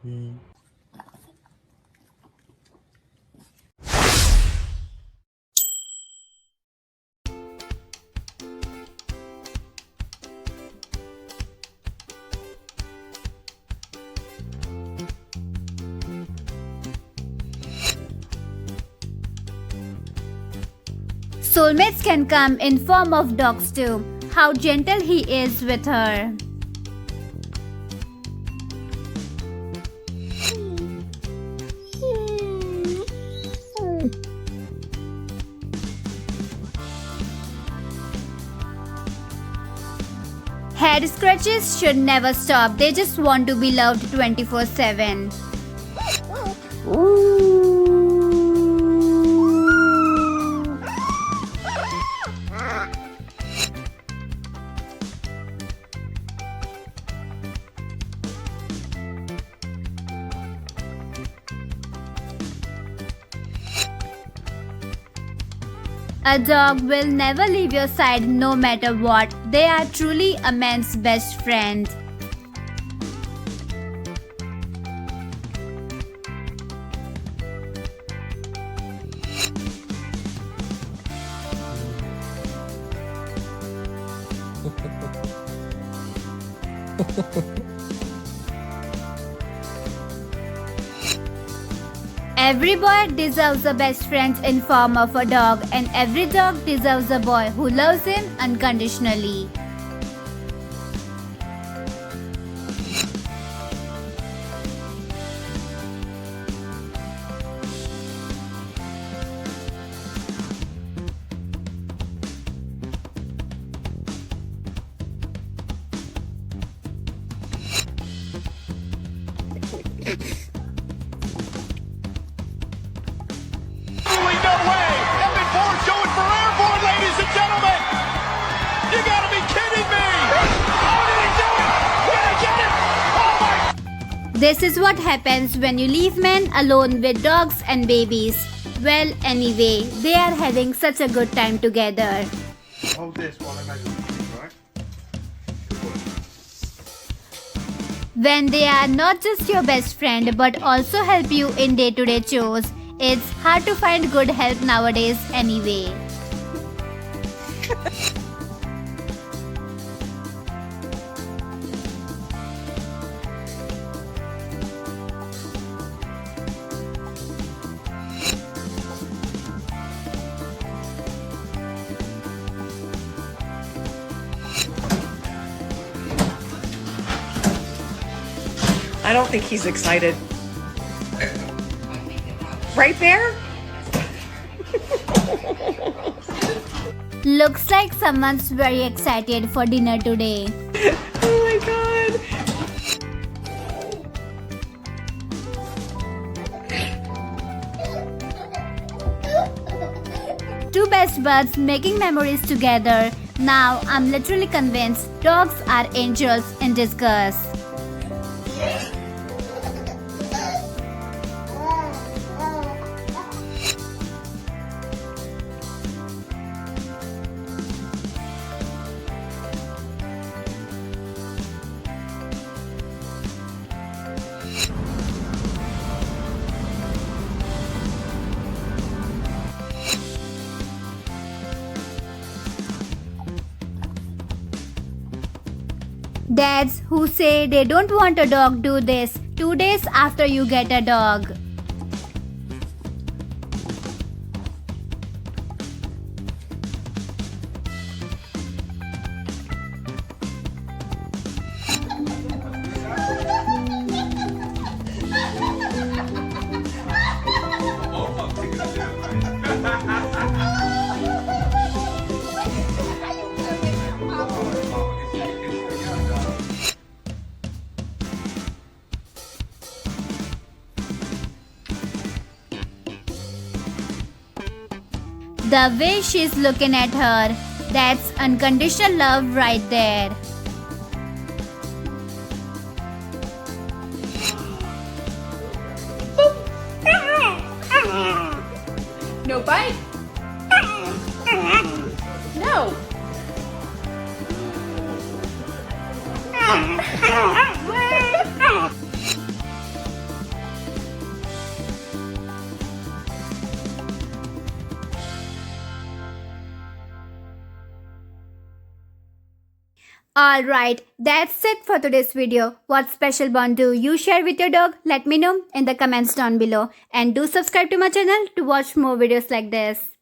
Hmm. Soulmates can come in form of dogs too. How gentle he is with her. Head scratches should never stop. They just want to be loved 24/7. A dog will never leave your side no matter what. They are truly a man's best friend. Every boy deserves a best friend in form of a dog, and every dog deserves a boy who loves him unconditionally. No way! MN4's going for airborne, ladies and gentlemen! You gotta be kidding me! How did he do it? Did he get it? Oh my... This is what happens when you leave men alone with dogs and babies. Well, anyway, they are having such a good time together. Hold this while I measure the right? When they are not just your best friend but also help you in day-to-day chores, it's hard to find good help nowadays anyway. I don't think he's excited. Right there? Looks like someone's very excited for dinner today. Oh my god. Two best buds making memories together. Now I'm literally convinced dogs are angels in disguise. Dads who say they don't want a dog do this 2 days after you get a dog. The way she's looking at her, that's unconditional love right there. No bite? No. Alright, that's it for today's video. What special bond do you share with your dog? Let me know in the comments down below. And do subscribe to my channel to watch more videos like this.